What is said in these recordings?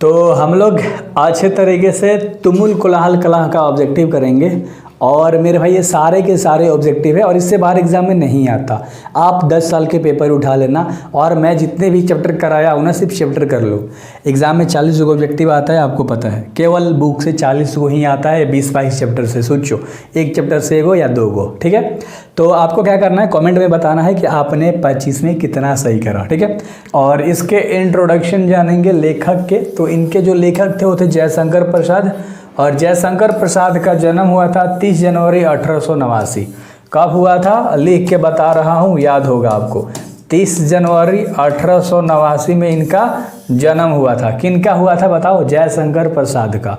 तो हम लोग अच्छे तरीके से तुमुल कोलाहल कला का ऑब्जेक्टिव करेंगे और मेरे भाई ये सारे के सारे ऑब्जेक्टिव है और इससे बाहर एग्जाम में नहीं आता। आप 10 साल के पेपर उठा लेना और मैं जितने भी चैप्टर कराया हूँ ना सिर्फ चैप्टर कर लो। एग्जाम में 40 को ऑब्जेक्टिव आता है, आपको पता है, केवल बुक से 40 को ही आता है 20-22 चैप्टर से। सोचो एक चैप्टर से 1 गो या 2 गो, ठीक है। तो आपको क्या करना है, कमेंट में बताना है कि आपने 25 में कितना सही करा, ठीक है। और इसके इंट्रोडक्शन जानेंगे लेखक के। तो इनके जो लेखक थे वो थे जयशंकर प्रसाद, और जयशंकर प्रसाद का जन्म हुआ था 30 जनवरी 1889। कब हुआ था लिख के बता रहा हूँ, याद होगा आपको। 30 जनवरी 1889 में इनका जन्म हुआ था। किनका हुआ था बताओ? जयशंकर प्रसाद का।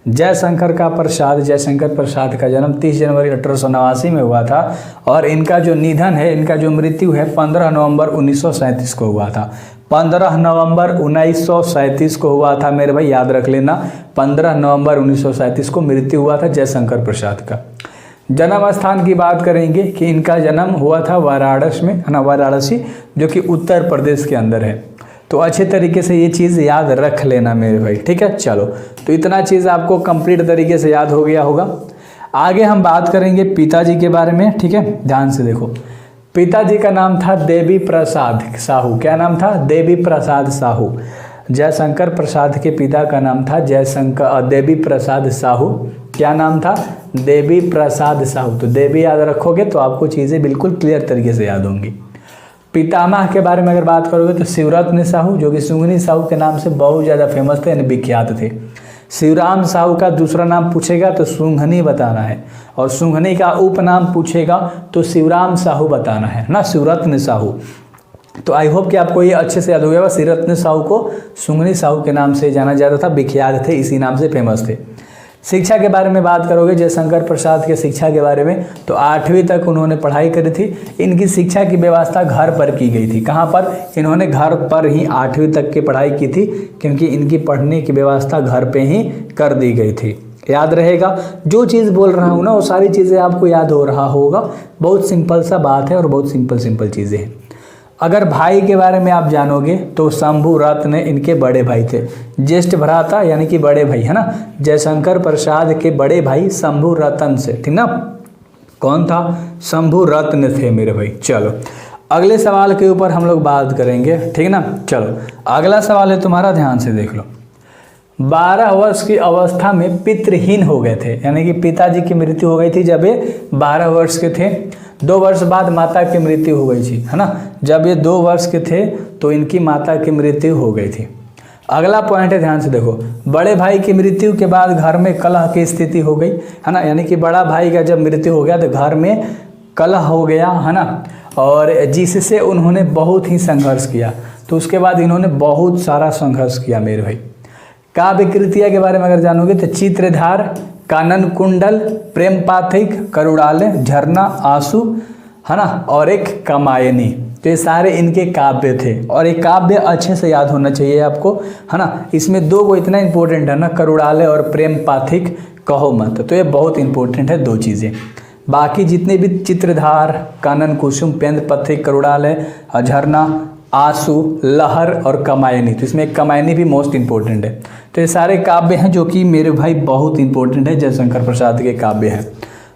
जयशंकर प्रसाद का जन्म 30 जनवरी 1889 में हुआ था और इनका जो निधन है, इनका जो मृत्यु है 15 नवंबर 1937 को हुआ था। 15 नवंबर 1937 को हुआ था मेरे भाई, याद रख लेना। 15 नवंबर 1937 को मृत्यु हुआ था जयशंकर प्रसाद का। जन्म स्थान की बात करेंगे कि इनका जन्म हुआ था वाराणसी में, है ना, वाराणसी, जो कि उत्तर प्रदेश के अंदर है। तो अच्छे तरीके से ये चीज़ याद रख लेना मेरे भाई, ठीक है। चलो, तो इतना चीज़ आपको कंप्लीट तरीके से याद हो गया होगा। आगे हम बात करेंगे पिताजी के बारे में, ठीक है। ध्यान से देखो, पिताजी का नाम था देवी प्रसाद साहू। क्या नाम था? देवी प्रसाद साहू। जयशंकर प्रसाद के पिता का नाम था देवी प्रसाद साहू। क्या नाम था? देवी प्रसाद साहू। तो देवी याद रखोगे तो आपको चीज़ें बिल्कुल क्लियर तरीके से याद होंगी। पितामह के बारे में अगर बात करोगे तो शिवरत्न साहू, जो कि सुंगनी साहू के नाम से बहुत ज़्यादा फेमस थे, यानी विख्यात थे। शिवराम साहू का दूसरा नाम पूछेगा तो सुंघनी बताना है, और सुंघनी का उपनाम पूछेगा तो शिवराम साहू बताना है ना, शिवरत्न साहू। तो आई होप कि आपको ये अच्छे से याद हो गया। शिवरत्न साहू को सुंघनी साहू के नाम से जाना जाता था, विख्यात थे, इसी नाम से फेमस थे। शिक्षा के बारे में बात करोगे जयशंकर प्रसाद के शिक्षा के बारे में, तो 8वीं तक उन्होंने पढ़ाई करी थी। इनकी शिक्षा की व्यवस्था घर पर की गई थी। कहाँ पर? इन्होंने घर पर ही 8वीं तक की पढ़ाई की थी, क्योंकि इनकी पढ़ने की व्यवस्था घर पे ही कर दी गई थी। याद रहेगा, जो चीज़ बोल रहा हूँ ना वो सारी चीज़ें आपको याद हो रहा होगा। बहुत सिंपल सा बात है और बहुत सिंपल चीज़ें हैं। अगर भाई के बारे में आप जानोगे तो शंभू रत्न इनके बड़े भाई थे। ज्येष्ठ भ्राता यानी कि बड़े भाई, है ना। जयशंकर प्रसाद के बड़े भाई शंभू रत्न से, ठीक ना। कौन था? शंभू रत्न थे मेरे भाई। चलो, अगले सवाल के ऊपर हम लोग बात करेंगे, ठीक ना। चलो, अगला सवाल है तुम्हारा, ध्यान से देख लो। 12 वर्ष की अवस्था में पितृहीन हो गए थे, यानी कि पिताजी की मृत्यु हो गई थी जब ये 12 वर्ष के थे। 2 वर्ष बाद माता की मृत्यु हो गई थी, है ना। जब ये 2 वर्ष के थे तो इनकी माता की मृत्यु हो गई थी। अगला पॉइंट है, ध्यान से देखो। बड़े भाई की मृत्यु के बाद घर में कलह की स्थिति हो गई, है ना। यानी कि बड़ा भाई का जब मृत्यु हो गया तो घर में कलह हो गया, है ना, और जिससे उन्होंने बहुत ही संघर्ष किया। तो उसके बाद इन्होंने बहुत सारा संघर्ष किया मेरे भाई। काव्य कृतियाँ के बारे में अगर जानोगे तो चित्रधार, कानन कुंडल, प्रेम पाथिक, करुणालय, झरना, आंसू, है ना, और एक कामायनी। तो ये सारे इनके काव्य थे और एक काव्य अच्छे से याद होना चाहिए आपको, है ना। इसमें 2 को इतना इंपॉर्टेंट है ना, करुणालय और प्रेम पाथिक, कहो मत। तो ये बहुत इंपॉर्टेंट है 2 चीज़ें। बाकी जितने भी चित्रधार, कानन कुसुम, प्रेम पाथिक, करुणालय, झरना, आंसू, लहर और कमायनी, तो इसमें कमायनी भी मोस्ट इंपॉर्टेंट है। तो ये सारे काव्य हैं जो कि मेरे भाई बहुत इंपॉर्टेंट है, जयशंकर प्रसाद के काव्य हैं।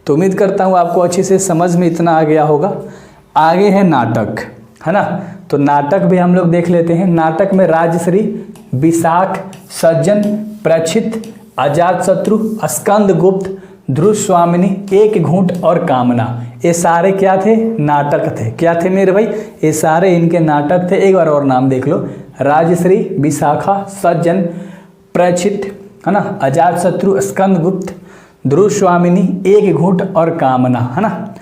तो उम्मीद करता हूँ आपको अच्छे से समझ में इतना आ गया होगा। आगे है नाटक, है ना। तो नाटक भी हम लोग देख लेते हैं। नाटक में राजश्री, विशाख, सज्जन, प्रक्षित, अजातशत्रु, स्कंदगुप्त, ध्रुव स्वामिनी, एक घूंट और कामना, ये सारे क्या थे? नाटक थे। क्या थे मेरे भाई? ये सारे इनके नाटक थे। एक बार और नाम देख लो, राजश्री, विशाखा, सज्जन, प्रक्षित, है ना, अजातशत्रु, स्कंदगुप्त, ध्रुव स्वामिनी, एक घूंट और कामना, है ना।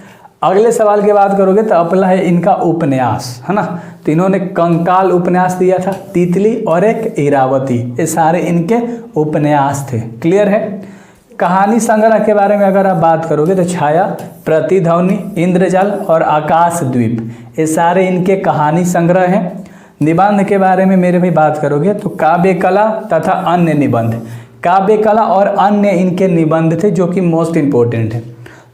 अगले सवाल की बात करोगे तो अपना है इनका उपन्यास, है ना। तो इन्होंने कंकाल उपन्यास दिया था, तितली और एक इरावती, ये सारे इनके उपन्यास थे। क्लियर है। कहानी संग्रह के बारे में अगर आप बात करोगे तो छाया, प्रतिध्वनि, इंद्रजाल और आकाशद्वीप, ये सारे इनके कहानी संग्रह हैं। निबंध के बारे में मेरे भी बात करोगे तो काव्य कला तथा अन्य निबंध, काव्य कला और अन्य इनके निबंध थे जो कि मोस्ट इम्पोर्टेंट है।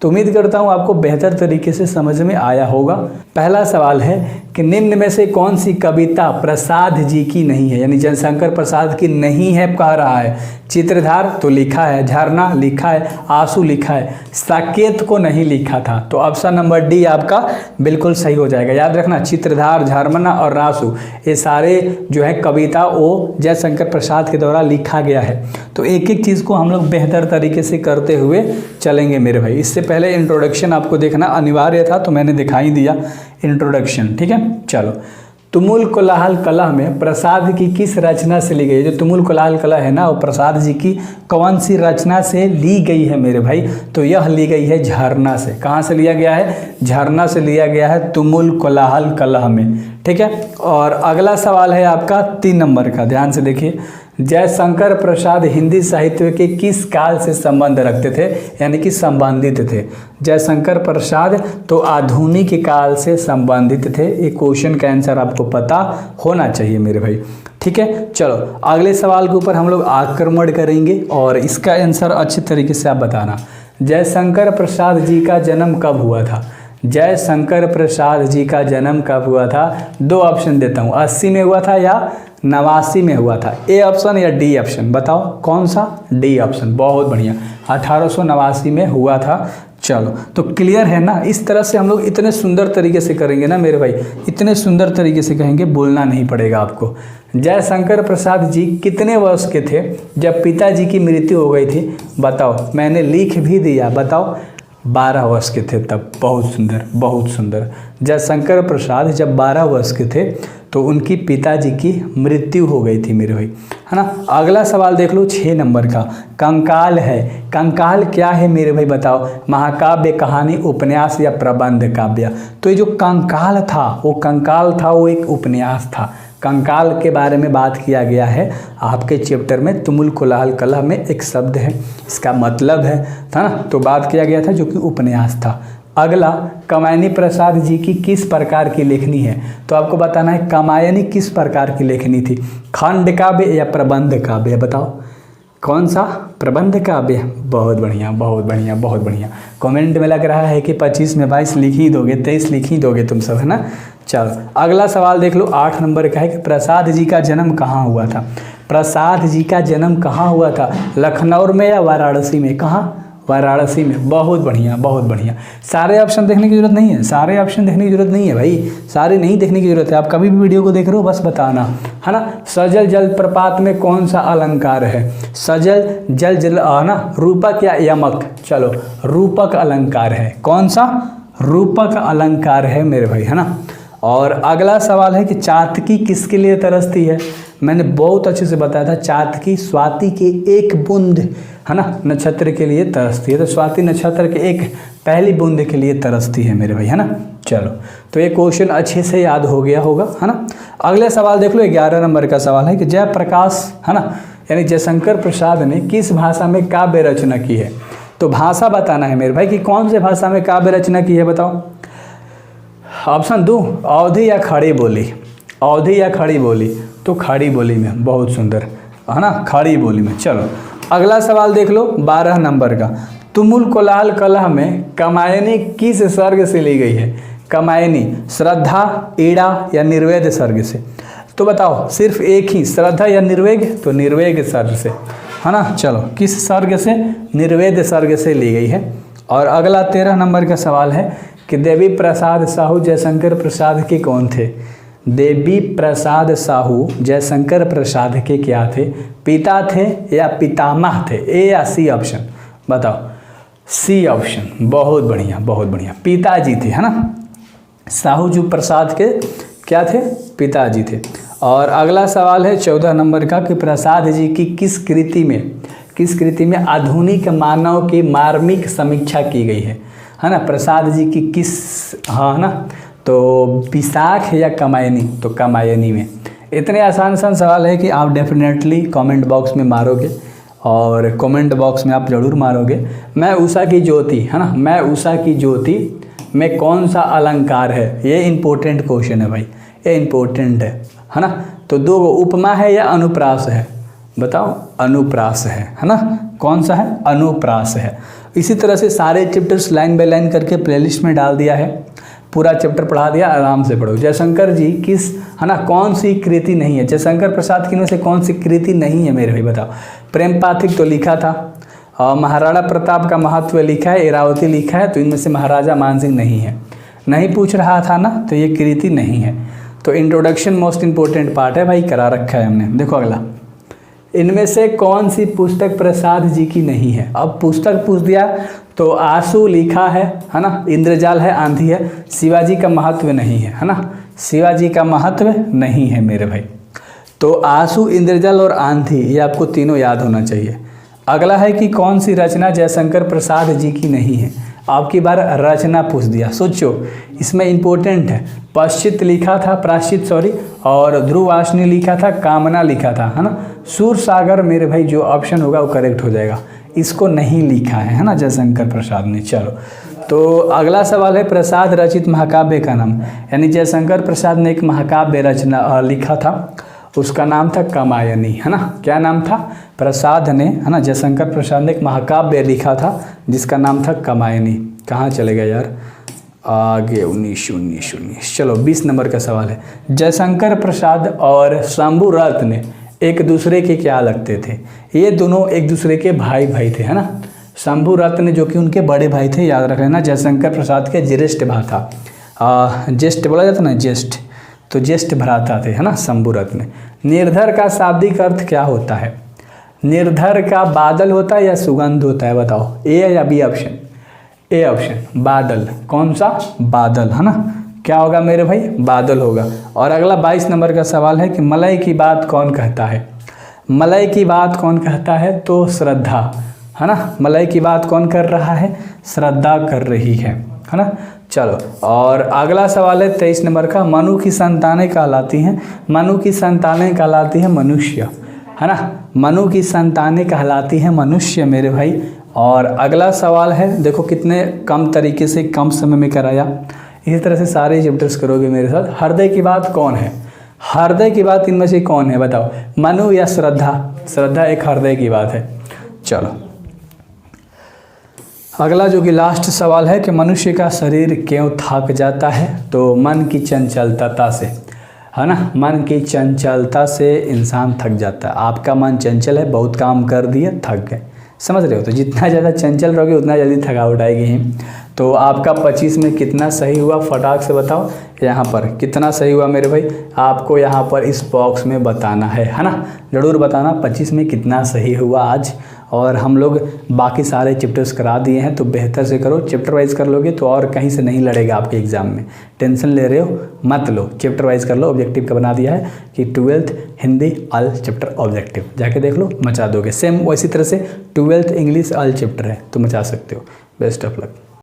तो उम्मीद करता हूँ आपको बेहतर तरीके से समझ में आया होगा। पहला सवाल है कि निम्न में से कौन सी कविता प्रसाद जी की नहीं है, यानी जयशंकर प्रसाद की नहीं है कह रहा है। चित्रधार तो लिखा है, झरना लिखा है, आंसू लिखा है, साकेत को नहीं लिखा था। तो ऑप्शन नंबर डी आपका बिल्कुल सही हो जाएगा। याद रखना, चित्रधार, झरना और आंसू ये सारे जो है कविता वो जयशंकर प्रसाद के द्वारा लिखा गया है। तो एक एक चीज़ को हम लोग बेहतर तरीके से करते हुए चलेंगे मेरे भाई। इससे पहले इंट्रोडक्शन आपको देखना अनिवार्य था, तो मैंने दिखाई दिया इंट्रोडक्शन, ठीक है। चलो, तुमुल कोलाहल कलह में प्रसाद की किस रचना से ली गई है? जो तुमुल कोलाहल कलह है ना, वो प्रसाद जी की कौन सी रचना से ली गई है मेरे भाई? तो यह ली गई है झरना से। कहाँ से लिया गया है? झरना से लिया गया है तुमुल कोलाहल कलह में, ठीक है। और अगला सवाल है आपका 3 नंबर का, ध्यान से देखिए। जयशंकर प्रसाद हिंदी साहित्य के किस काल से संबंध रखते थे, यानी कि संबंधित थे? जयशंकर प्रसाद तो आधुनिक काल से संबंधित थे। एक क्वेश्चन का आंसर आपको पता होना चाहिए मेरे भाई, ठीक है। चलो, अगले सवाल के ऊपर हम लोग आक्रमण करेंगे और इसका आंसर अच्छे तरीके से आप बताना। जयशंकर प्रसाद जी का जन्म कब हुआ था? जयशंकर प्रसाद जी का जन्म कब हुआ था? 2 ऑप्शन देता हूँ, 80 में हुआ था या 89 में हुआ था। ए ऑप्शन या डी ऑप्शन, बताओ कौन सा? डी ऑप्शन, बहुत बढ़िया, 1889 में हुआ था। चलो, तो क्लियर है ना। इस तरह से हम लोग इतने सुंदर तरीके से करेंगे ना मेरे भाई, इतने सुंदर तरीके से कहेंगे, बोलना नहीं पड़ेगा आपको। जयशंकर प्रसाद जी कितने वर्ष के थे जब पिताजी की मृत्यु हो गई थी? बताओ, मैंने लिख भी दिया, बताओ। 12 वर्ष के थे तब। बहुत सुंदर, बहुत सुंदर। जयशंकर प्रसाद जब 12 वर्ष के थे तो उनकी पिताजी की मृत्यु हो गई थी मेरे भाई, है ना। अगला सवाल देख लो 6 नंबर का। कंकाल है, कंकाल क्या है मेरे भाई बताओ? महाकाव्य, कहानी, उपन्यास या प्रबंध काव्य? तो ये जो कंकाल था वो कंकाल था, वो एक उपन्यास था। कंकाल के बारे में बात किया गया है आपके चैप्टर में, तुमुल कोलाहल कलह में एक शब्द है, इसका मतलब है, था ना। तो बात किया गया था जो कि उपन्यास था। अगला, कामायनी प्रसाद जी की किस प्रकार की लेखनी है? तो आपको बताना है कामायनी किस प्रकार की लेखनी थी, खंड काव्य या प्रबंध काव्य? बताओ कौन सा? प्रबंध काव्य। बहुत बढ़िया, बहुत बढ़िया, बहुत बढ़िया। कमेंट में लग रहा है कि 25 में 22 लिख ही दोगे, 23 लिख ही दोगे तुम सब, है ना। चलो, अगला सवाल देख लो 8 नंबर का है कि प्रसाद जी का जन्म कहाँ हुआ था? प्रसाद जी का जन्म कहाँ हुआ था? लखनऊ में या वाराणसी में? कहाँ? वाराणसी में। बहुत बढ़िया, बहुत बढ़िया। सारे ऑप्शन देखने की जरूरत नहीं है, सारे ऑप्शन देखने की जरूरत नहीं है भाई, सारे नहीं देखने की जरूरत है। आप कभी भी वीडियो को देख रहे हो बस बताना, है ना। सजल जलप्रपात में कौन सा अलंकार है? सजल जल जल ना, रूपक या यमक? चलो, रूपक अलंकार है। कौन सा? रूपक अलंकार है मेरे भाई, है ना। और अगला सवाल है कि चातकी किसके लिए तरसती है? मैंने बहुत अच्छे से बताया था, चातकी स्वाति के एक बूंद, है ना, नक्षत्र के लिए तरसती है। तो स्वाति नक्षत्र के एक पहली बूंद के लिए तरसती है मेरे भाई, है ना। चलो, तो ये क्वेश्चन अच्छे से याद हो गया होगा, है ना। अगले सवाल देख लो 11 नंबर का सवाल है कि जयप्रकाश, है ना, यानी जयशंकर प्रसाद ने किस भाषा में काव्य रचना की है? तो भाषा बताना है मेरे भाई कि कौन से भाषा में काव्य रचना की है, बताओ। ऑप्शन दूं, अवधी या खड़ी बोली? अवधी या खड़ी बोली? तो खड़ी बोली में। बहुत सुंदर, है ना, खड़ी बोली में। चलो, अगला सवाल देख लो 12 नंबर का। तुमुल कोलाहल कलह में कामायनी किस सर्ग से ली गई है? कामायनी श्रद्धा, ईड़ा या निर्वेद सर्ग से? तो बताओ, सिर्फ एक ही, श्रद्धा या निर्वेद? तो निर्वेद सर्ग से, है ना। चलो, किस सर्ग से? निर्वेद सर्ग से ली गई है। और अगला 13 नंबर का सवाल है कि देवी प्रसाद साहू जयशंकर प्रसाद के कौन थे? देवी प्रसाद साहू जयशंकर प्रसाद के क्या थे? पिता थे या पितामह थे? ए या सी ऑप्शन? बताओ। सी ऑप्शन, बहुत बढ़िया, बहुत बढ़िया, पिताजी थे, है ना। साहू जी प्रसाद के क्या थे? पिताजी थे। और अगला सवाल है 14 नंबर का कि प्रसाद जी की किस कृति में आधुनिक मानव की मार्मिक समीक्षा की गई है ना। प्रसाद जी की किस, हाँ ना, तो विशाख या कामायनी? तो कामायनी में। इतने आसान सवाल है कि आप डेफिनेटली कमेंट बॉक्स में मारोगे, और कमेंट बॉक्स में आप ज़रूर मारोगे मैं उषा की ज्योति, है ना, मैं उषा की ज्योति में कौन सा अलंकार है? ये इंपॉर्टेंट क्वेश्चन है भाई, ये इंपॉर्टेंट है ना। तो 2 उपमा है या अनुप्रास है? बताओ। अनुप्रास है ना। कौन सा है? अनुप्रास है। इसी तरह से सारे चैप्टर्स लाइन बाय लाइन करके प्लेलिस्ट में डाल दिया है, पूरा चैप्टर पढ़ा दिया, आराम से पढ़ो। जयशंकर जी किस, है ना, कौन सी कृति नहीं है, जयशंकर प्रसाद की इनमें से कौन सी कृति नहीं है मेरे भाई बताओ। प्रेम पाथिक तो लिखा था, और महाराणा प्रताप का महत्व लिखा है, इरावती लिखा है, तो इनमें से महाराजा मानसिंह नहीं है। नहीं पूछ रहा था ना, तो ये कृति नहीं है। तो इंट्रोडक्शन मोस्ट इंपॉर्टेंट पार्ट है भाई, करा रखा है हमने। देखो अगला, इनमें से कौन सी पुस्तक प्रसाद जी की नहीं है। अब पुस्तक पूछ दिया तो आंसू लिखा है ना, इंद्रजाल है, आंधी है, शिवाजी का महत्व नहीं है ना, शिवाजी का महत्व नहीं है मेरे भाई। तो आंसू, इंद्रजाल और आंधी, ये आपको तीनों याद होना चाहिए। अगला है कि कौन सी रचना जयशंकर प्रसाद जी की नहीं है। आपकी बार रचना पूछ दिया, सोचो इसमें इंपॉर्टेंट है, पश्चित लिखा था, प्राश्चित सॉरी, और ध्रुवाशनी लिखा था, कामना लिखा था, है ना। सूर सागर मेरे भाई जो ऑप्शन होगा वो करेक्ट हो जाएगा, इसको नहीं लिखा है ना जयशंकर प्रसाद ने। चलो, तो अगला सवाल है प्रसाद रचित महाकाव्य का नाम, यानी जयशंकर प्रसाद ने एक महाकाव्य रचना लिखा था, उसका नाम था कामायनी, है ना। क्या नाम था, प्रसाद ने, है ना, जयशंकर प्रसाद ने एक महाकाव्य लिखा था जिसका नाम था कामायनी। कहाँ चले गए यार, आगे 19 चलो 20 नंबर का सवाल है, जयशंकर प्रसाद और शंभू रत्न एक दूसरे के क्या लगते थे। ये दोनों एक दूसरे के भाई थे, है ना। शंभू रत्न जो कि उनके बड़े भाई थे, याद रख लेना, जयशंकर प्रसाद के ज्येष्ठ भ्राता, ज्येष्ठ बोला जाता ना, ज्येष्ठ, तो ज्येष्ठ भ्राता थे, है ना, शंभू रत्न। निर्धर का शाब्दिक अर्थ क्या होता है। निर्धर का बादल होता है या सुगंध होता है, बताओ, ए या बी ऑप्शन। ए ऑप्शन, बादल। कौन सा, बादल, है ना। क्या होगा मेरे भाई, बादल होगा। और अगला 22 नंबर का सवाल है कि मलय की बात कौन कहता है। मलय की बात कौन कहता है, तो श्रद्धा, है ना। मलय की बात कौन कर रहा है, श्रद्धा कर रही है ना। चलो, और अगला सवाल है 23 नंबर का, मनु की संतानें कहलाती हैं। मनु की संतानें कहलाती हैं मनुष्य, है ना। मनु की संतानें कहलाती हैं मनुष्य मेरे भाई। और अगला सवाल है, देखो कितने कम तरीके से कम समय में कराया, इसी तरह से सारे चैप्टर्स करोगे मेरे साथ। हृदय की बात कौन है, हृदय की बात इनमें से कौन है बताओ, मनु या श्रद्धा। श्रद्धा एक हृदय की बात है। चलो, अगला जो कि लास्ट सवाल है कि मनुष्य का शरीर क्यों थक जाता है, तो मन की चंचलता से, है ना। मन की चंचलता से इंसान थक जाता है। आपका मन चंचल है, बहुत काम कर दिए, थक गए, समझ रहे हो। तो जितना ज़्यादा चंचल रहोगे उतना जल्दी थकावट आएगी ही। तो आपका 25 में कितना सही हुआ फटाक से बताओ। यहाँ पर कितना सही हुआ मेरे भाई, आपको यहाँ पर इस बॉक्स में बताना है ना, ज़रूर बताना 25 में कितना सही हुआ आज। और हम लोग बाकी सारे चैप्टर्स करा दिए हैं, तो बेहतर से करो, चैप्टर वाइज कर लोगे तो और कहीं से नहीं लड़ेगा आपके एग्जाम में। टेंशन ले रहे हो मत लो, चैप्टर वाइज कर लो। ऑब्जेक्टिव का बना दिया है कि 12th Hindi all chapter objective, जाके देख लो, मचा दोगे। सेम वैसी तरह से 12th इंग्लिश ऑल चैप्टर है, तो मचा सकते हो। Best of luck.